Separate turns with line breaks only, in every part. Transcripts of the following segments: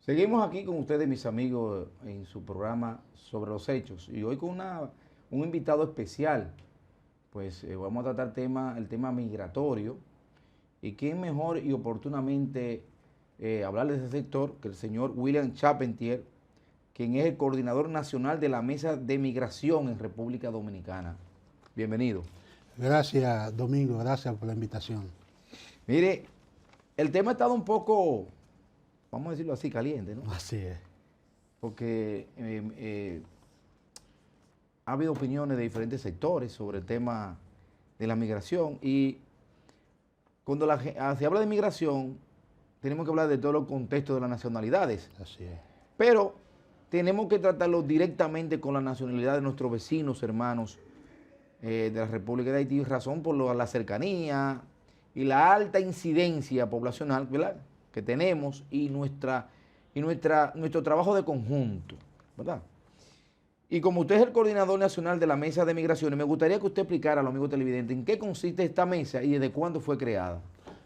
Seguimos aquí con ustedes, mis amigos, en su programa Sobre los Hechos. Y hoy con un invitado especial. Pues vamos a tratar el tema migratorio. Y quién mejor y oportunamente hablar de ese sector que el señor William Charpentier, quien es el coordinador nacional de la Mesa de Migración en República Dominicana. Bienvenido.
Gracias, Domingo, gracias por la invitación.
Mire, el tema ha estado un poco, vamos a decirlo así, caliente, ¿no?
Así es.
Porque ha habido opiniones de diferentes sectores sobre el tema de la migración y cuando se habla de migración tenemos que hablar de todos los contextos de las nacionalidades,
Así es.
pero tenemos que tratarlo directamente con la nacionalidad de nuestros vecinos, hermanos de la República de Haití, razón por la cercanía y la alta incidencia poblacional, ¿verdad?, que tenemos y nuestro trabajo de conjunto, ¿verdad? Y como usted es el coordinador nacional de la Mesa de Migraciones, me gustaría que usted explicara a los amigos televidentes en qué consiste esta mesa y desde cuándo fue creada.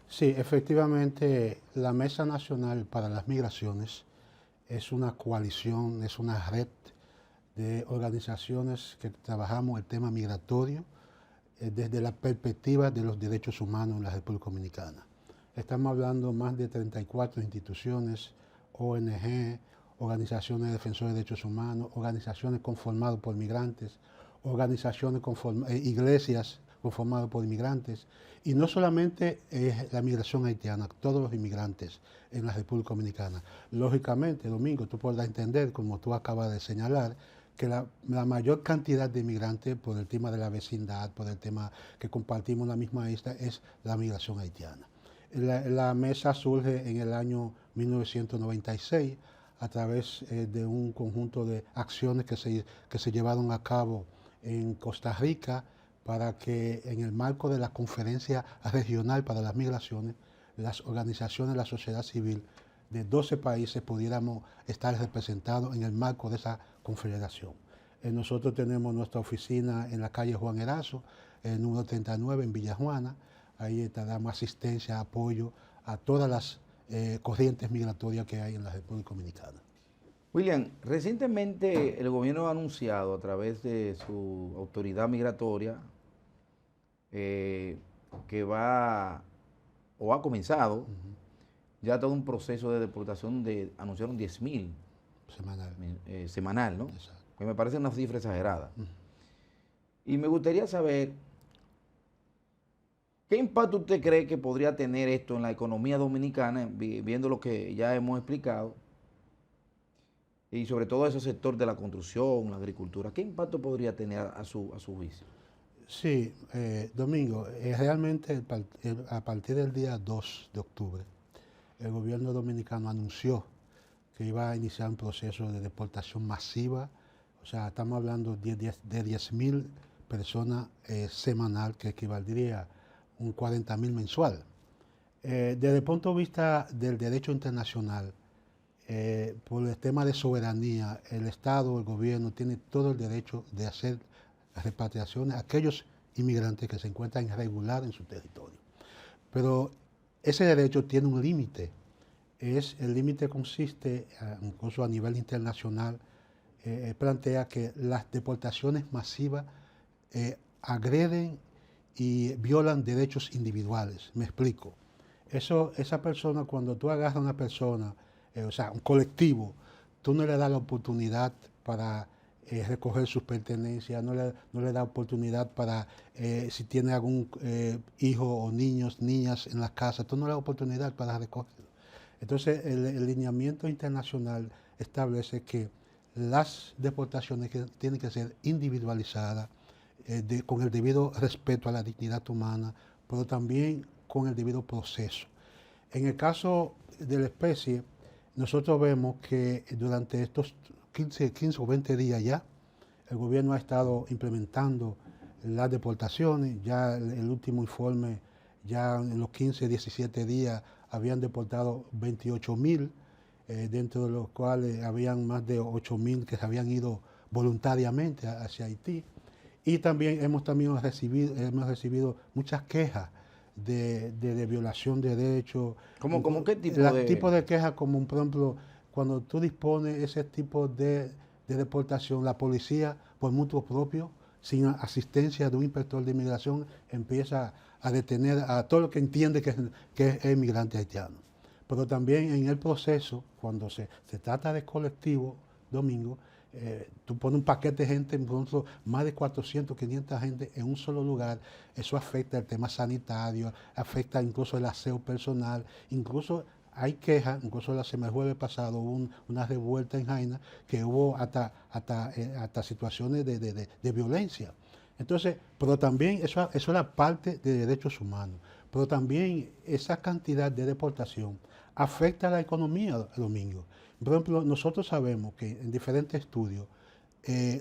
Sí, efectivamente, la Mesa Nacional para las Migraciones es una coalición, es una red de organizaciones que trabajamos el tema migratorio desde la perspectiva de los derechos humanos en la República Dominicana. Estamos hablando más de 34 instituciones, ONG, organizaciones de defensores de derechos humanos, organizaciones conformadas por migrantes, iglesias conformadas por inmigrantes, y no solamente la migración haitiana, todos los inmigrantes en la República Dominicana. Lógicamente, Domingo, tú podrás entender, como tú acabas de señalar, que la mayor cantidad de inmigrantes por el tema de la vecindad, por el tema que compartimos la misma isla, es la migración haitiana. La mesa surge en el año 1996 a través de un conjunto de acciones que se llevaron a cabo en Costa Rica para que en el marco de la Conferencia Regional para las Migraciones, las organizaciones de la sociedad civil de 12 países pudiéramos estar representados en el marco de esa confederación. Nosotros tenemos nuestra oficina en la calle Juan Erazo, el número 39 en Villa Juana. Ahí damos asistencia, apoyo a todas las corrientes migratorias que hay en la República Dominicana.
William, recientemente el gobierno ha anunciado a través de su autoridad migratoria que va o ha comenzado ya todo un proceso de deportación anunciaron 10.000
Semanal.
Semanal, ¿no?
Exacto.
Que me parece una cifra exagerada. Y me gustaría saber, ¿qué impacto usted cree que podría tener esto en la economía dominicana, viendo lo que ya hemos explicado? Y sobre todo ese sector de la construcción, la agricultura, ¿qué impacto podría tener a su juicio?
Sí, Domingo, realmente a partir del día 2 de octubre, el gobierno dominicano anunció que iba a iniciar un proceso de deportación masiva. O sea, estamos hablando de 10.000 personas semanal, que equivaldría a un 40.000 mensual. Desde el punto de vista del derecho internacional, por el tema de soberanía, el Estado, el gobierno, tiene todo el derecho de hacer repatriaciones a aquellos inmigrantes que se encuentran irregular en su territorio. Pero ese derecho tiene un límite. El límite consiste, incluso a nivel internacional, plantea que las deportaciones masivas agreden y violan derechos individuales. Me explico. Esa persona, cuando tú agarras a una persona, o sea, un colectivo, tú no le das la oportunidad para recoger sus pertenencias, no le das oportunidad para, si tiene algún hijo o niños, niñas en la casa, tú no le das oportunidad para recogerlo. Entonces, el lineamiento internacional establece que las deportaciones tienen que ser individualizadas, con el debido respeto a la dignidad humana, pero también con el debido proceso. En el caso de la especie, nosotros vemos que durante estos 15 o 20 días ya, el gobierno ha estado implementando las deportaciones. Ya el último informe, ya en los 15, 17 días, habían deportado 28.000, dentro de los cuales habían más de 8.000 que se habían ido voluntariamente hacia Haití. Y también hemos recibido muchas quejas de violación de derechos.
¿Cómo qué tipo
Tipo de quejas como, por ejemplo, cuando tú dispones ese tipo de deportación, la policía, por mutuo propio, sin asistencia de un inspector de inmigración, empieza a detener a todo lo que entiende que es inmigrante haitiano. Pero también en el proceso, cuando se trata de colectivo, Domingo, tú pones un paquete de gente, por ejemplo, más de 400, 500 gente en un solo lugar, eso afecta el tema sanitario, afecta incluso el aseo personal, incluso hay quejas, incluso la semana jueves pasado hubo una revuelta en Jaina que hubo hasta situaciones de violencia. Entonces, pero también eso era parte de derechos humanos, pero también esa cantidad de deportación afecta a la economía, Domingo. Por ejemplo, nosotros sabemos que en diferentes estudios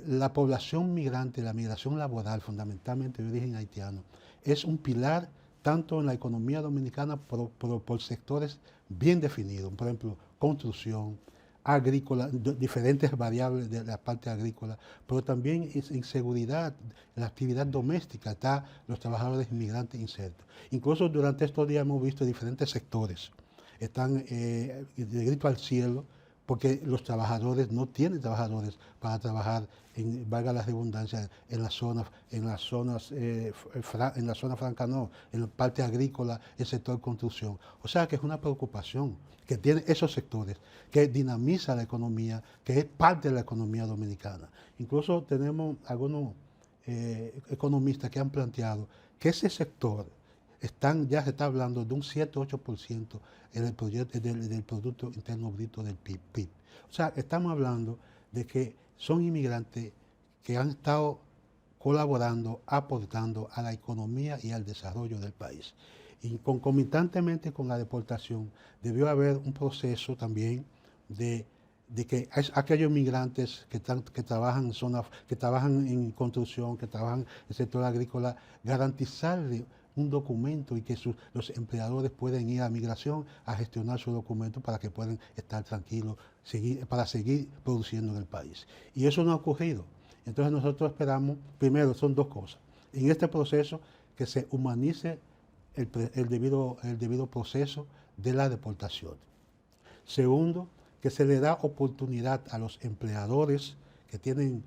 la población migrante, la migración laboral, fundamentalmente de origen haitiano, es un pilar tanto en la economía dominicana por sectores bien definidos, por ejemplo, construcción, agrícola, diferentes variables de la parte agrícola, pero también en seguridad, en la actividad doméstica, está los trabajadores inmigrantes insertos. Incluso durante estos días hemos visto diferentes sectores, están de grito al cielo, porque los trabajadores no tienen trabajadores para trabajar, valga la redundancia, en la zona franca no, en la parte agrícola, el sector construcción. O sea que es una preocupación que tienen esos sectores, que dinamiza la economía, que es parte de la economía dominicana. Incluso tenemos algunos economistas que han planteado que ese sector ya se está hablando de un 7-8% en el proyecto del Producto Interno Bruto del PIB. O sea, estamos hablando de que son inmigrantes que han estado colaborando, aportando a la economía y al desarrollo del país. Y concomitantemente con la deportación, debió haber un proceso también de que aquellos migrantes que trabajan en zonas, que trabajan en construcción, que trabajan en el sector agrícola, garantizarle un documento y que los empleadores pueden ir a migración a gestionar su documento para que puedan estar tranquilos, para seguir produciendo en el país. Y eso no ha ocurrido. Entonces nosotros esperamos, primero, son dos cosas. En este proceso, que se humanice el debido proceso de la deportación. Segundo, que se le da oportunidad a los empleadores que tienen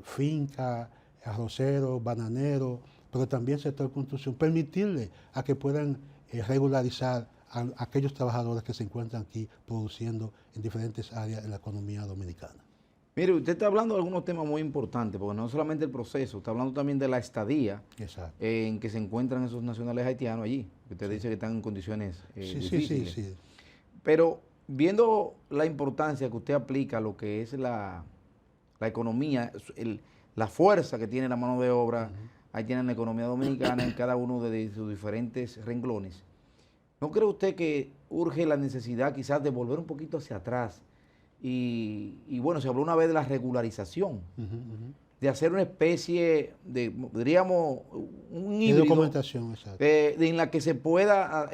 finca, arroceros, bananeros, pero también sector construcción, permitirle a que puedan regularizar a aquellos trabajadores que se encuentran aquí produciendo en diferentes áreas de la economía dominicana.
Mire, usted está hablando de algunos temas muy importantes, porque no solamente el proceso, está hablando también de la estadía en que se encuentran esos nacionales haitianos allí, que usted dice que están en condiciones difíciles. Sí. Pero viendo la importancia que usted aplica a lo que es la economía, la fuerza que tiene la mano de obra, ahí tiene la economía dominicana en cada uno de sus diferentes renglones, ¿no cree usted que urge la necesidad quizás de volver un poquito hacia atrás? Y bueno, se habló una vez de la regularización, de hacer una especie de, diríamos, un híbrido.
De documentación, exacto.
En la que se pueda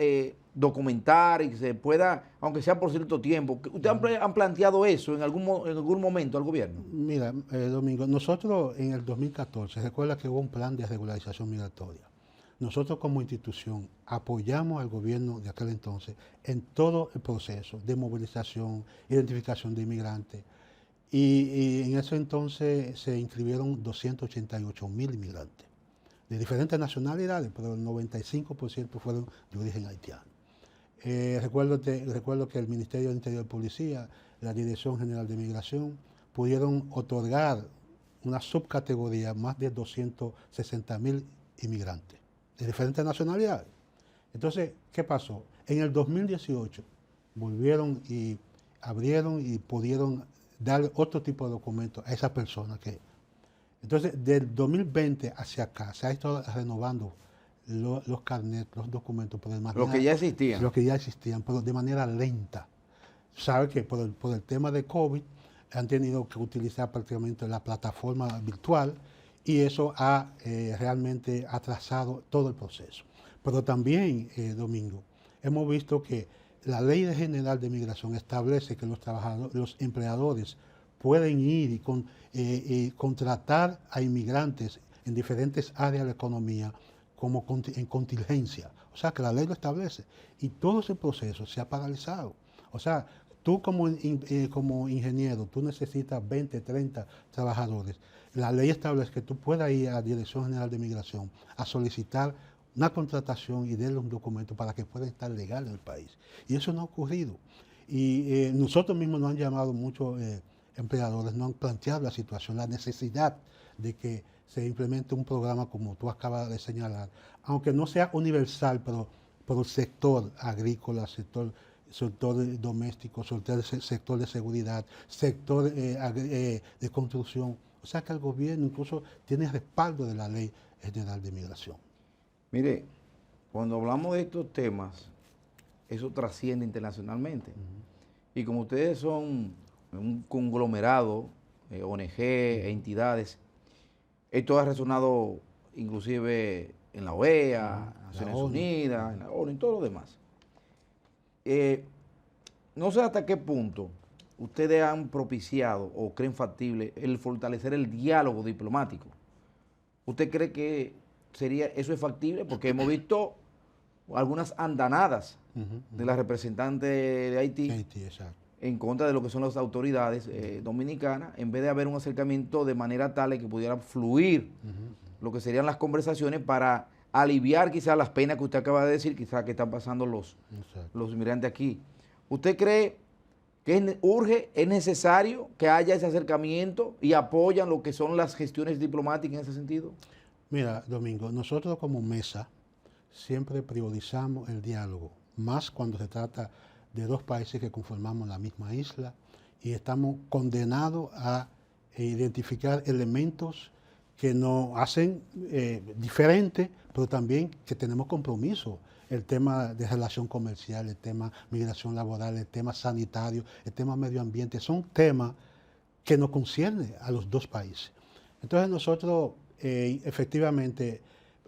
documentar y que se pueda, aunque sea por cierto tiempo. ¿Ustedes han planteado eso en algún momento al gobierno?
Mira, Domingo, nosotros en el 2014, recuerda que hubo un plan de regularización migratoria. Nosotros como institución apoyamos al gobierno de aquel entonces en todo el proceso de movilización, identificación de inmigrantes. Y en ese entonces se inscribieron 288,000 inmigrantes de diferentes nacionalidades, pero el 95% fueron de origen haitiano. Recuerdo que el Ministerio del Interior y Policía, la Dirección General de Migración, pudieron otorgar una subcategoría más de 260,000 inmigrantes de diferentes nacionalidades. Entonces, ¿qué pasó? En el 2018 volvieron y abrieron y pudieron dar otro tipo de documentos a esa persona Entonces, del 2020 hacia acá se ha estado renovando los carnets, los documentos, pero de manera,
los que ya existían.
Los que ya existían, pero de manera lenta. Sabe que por el tema de COVID han tenido que utilizar prácticamente la plataforma virtual y eso ha realmente atrasado todo el proceso. Pero también, Domingo, hemos visto que la Ley General de Migración establece que los empleadores pueden ir y contratar a inmigrantes en diferentes áreas de la economía como en contingencia. O sea, que la ley lo establece. Y todo ese proceso se ha paralizado. O sea, tú como ingeniero, tú necesitas 20, 30 trabajadores. La ley establece que tú puedas ir a la Dirección General de Migración a solicitar una contratación y darle un documento para que puedan estar legal en el país. Y eso no ha ocurrido. Y nosotros mismos nos han llamado muchos empleadores, nos han planteado la situación, la necesidad de que se implemente un programa como tú acabas de señalar, aunque no sea universal, pero por el sector agrícola, sector doméstico, sector de seguridad, sector de construcción. O sea que el gobierno incluso tiene respaldo de la Ley General de Migración.
Mire, cuando hablamos de estos temas, eso trasciende internacionalmente. Y como ustedes son un conglomerado, ONG, entidades, esto ha resonado inclusive en la OEA, Naciones Unidas, en la ONU, en todo lo demás. No sé hasta qué punto ustedes han propiciado o creen factible el fortalecer el diálogo diplomático. ¿Usted cree que eso es factible? Porque hemos visto algunas andanadas de la representante de Haití en contra de lo que son las autoridades dominicanas, en vez de haber un acercamiento de manera tal que pudiera fluir lo que serían las conversaciones para aliviar quizás las penas que usted acaba de decir, quizás que están pasando los inmigrantes aquí. ¿Usted cree que es necesario que haya ese acercamiento y apoyan lo que son las gestiones diplomáticas en ese sentido?
Mira, Domingo, nosotros como mesa siempre priorizamos el diálogo, más cuando se trata de dos países que conformamos la misma isla y estamos condenados a identificar elementos que nos hacen diferentes, pero también que tenemos compromiso. El tema de relación comercial, el tema migración laboral, el tema sanitario, el tema medio ambiente, son temas que nos conciernen a los dos países. Entonces nosotros, efectivamente,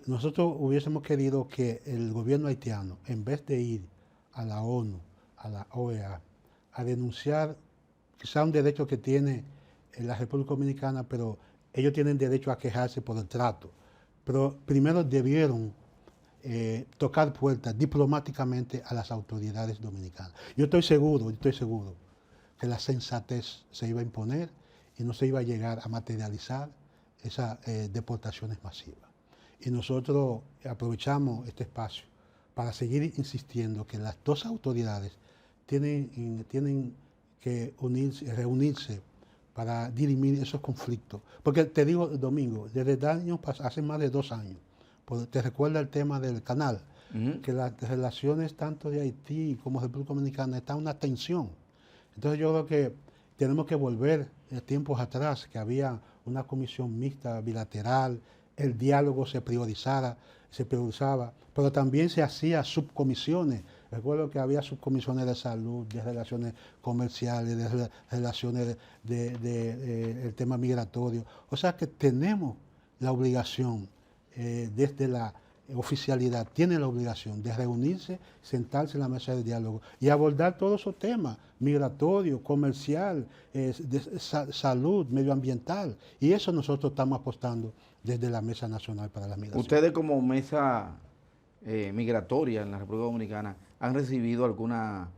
nosotros hubiésemos querido que el gobierno haitiano, en vez de ir a la ONU, a la OEA, a denunciar quizá un derecho que tiene la República Dominicana, pero ellos tienen derecho a quejarse por el trato. Pero primero debieron tocar puertas diplomáticamente a las autoridades dominicanas. Yo estoy seguro que la sensatez se iba a imponer y no se iba a llegar a materializar esas deportaciones masivas. Y nosotros aprovechamos este espacio para seguir insistiendo que las dos autoridades tienen que reunirse para dirimir esos conflictos. Porque te digo, Domingo, desde hace más de 2 años, te recuerda el tema del canal, que las relaciones tanto de Haití como de República Dominicana están en una tensión. Entonces yo creo que tenemos que volver tiempos atrás, que había una comisión mixta bilateral, el diálogo se priorizaba, pero también se hacía subcomisiones. Recuerdo que había subcomisiones de salud, de relaciones comerciales, de relaciones del tema migratorio. O sea que tenemos la obligación, desde la oficialidad, tiene la obligación de reunirse, sentarse en la mesa de diálogo y abordar todos esos temas, migratorio, comercial, salud, medioambiental. Y eso nosotros estamos apostando desde la Mesa Nacional para la Migración.
Ustedes como mesa migratoria en la República Dominicana, ¿han recibido alguna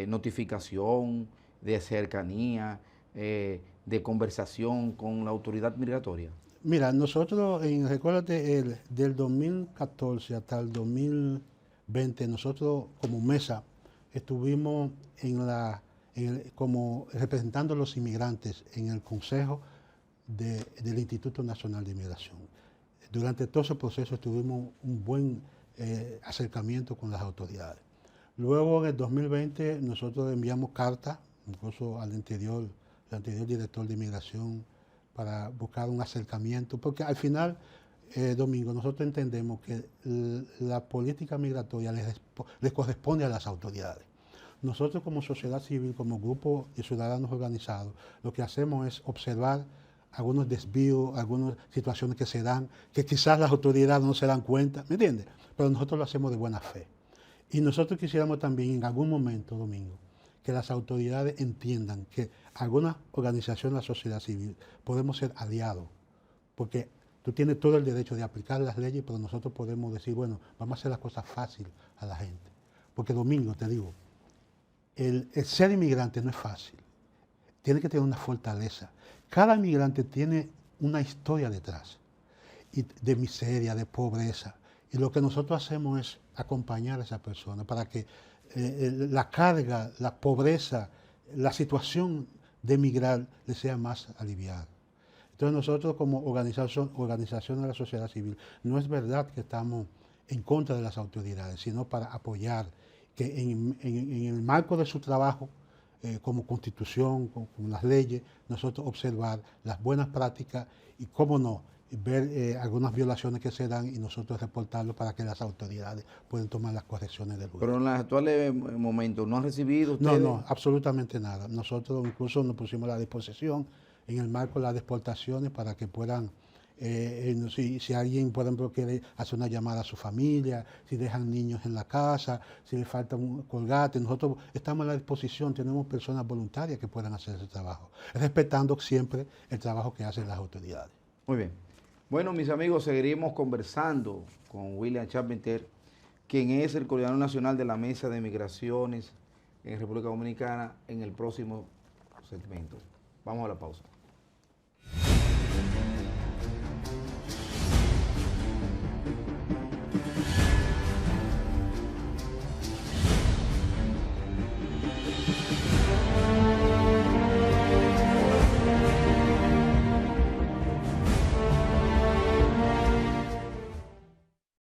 notificación de cercanía, de conversación con la autoridad migratoria?
Mira, nosotros, recuérdate, del 2014 hasta el 2020, nosotros como mesa estuvimos como representando a los inmigrantes en el Consejo del Instituto Nacional de Inmigración. Durante todo ese proceso tuvimos un buen acercamiento con las autoridades. Luego, en el 2020, nosotros enviamos cartas, incluso al anterior director de Inmigración, para buscar un acercamiento, porque al final, Domingo, nosotros entendemos que la política migratoria les corresponde a las autoridades. Nosotros como sociedad civil, como grupo de ciudadanos organizados, lo que hacemos es observar algunos desvíos, algunas situaciones que se dan, que quizás las autoridades no se dan cuenta, ¿me entiendes? Pero nosotros lo hacemos de buena fe. Y nosotros quisiéramos también en algún momento, Domingo, que las autoridades entiendan que algunas organizaciones de la sociedad civil podemos ser aliados, porque tú tienes todo el derecho de aplicar las leyes, pero nosotros podemos decir, bueno, vamos a hacer las cosas fáciles a la gente. Porque Domingo, te digo, el ser inmigrante no es fácil. Tiene que tener una fortaleza. Cada inmigrante tiene una historia detrás, y de miseria, de pobreza. Y lo que nosotros hacemos es acompañar a esa persona para que la carga, la pobreza, la situación de emigrar le sea más aliviada. Entonces nosotros como organización de la sociedad civil, no es verdad que estamos en contra de las autoridades, sino para apoyar que en el marco de su trabajo, como constitución, con las leyes, nosotros observar las buenas prácticas y, cómo no, ver algunas violaciones que se dan y nosotros reportarlo para que las autoridades puedan tomar las correcciones del lugar.
Pero en los actuales momentos, ¿no han recibido ustedes?
No, absolutamente nada. Nosotros incluso nos pusimos a la disposición en el marco de las deportaciones para que puedan, si alguien, por ejemplo, quiere hacer una llamada a su familia, si dejan niños en la casa, si le falta un colgate, nosotros estamos a la disposición, tenemos personas voluntarias que puedan hacer ese trabajo, respetando siempre el trabajo que hacen las autoridades.
Muy bien. Bueno, mis amigos, seguiremos conversando con William Charpentier, quien es el coordinador nacional de la Mesa de Migraciones en República Dominicana, en el próximo segmento. Vamos a la pausa.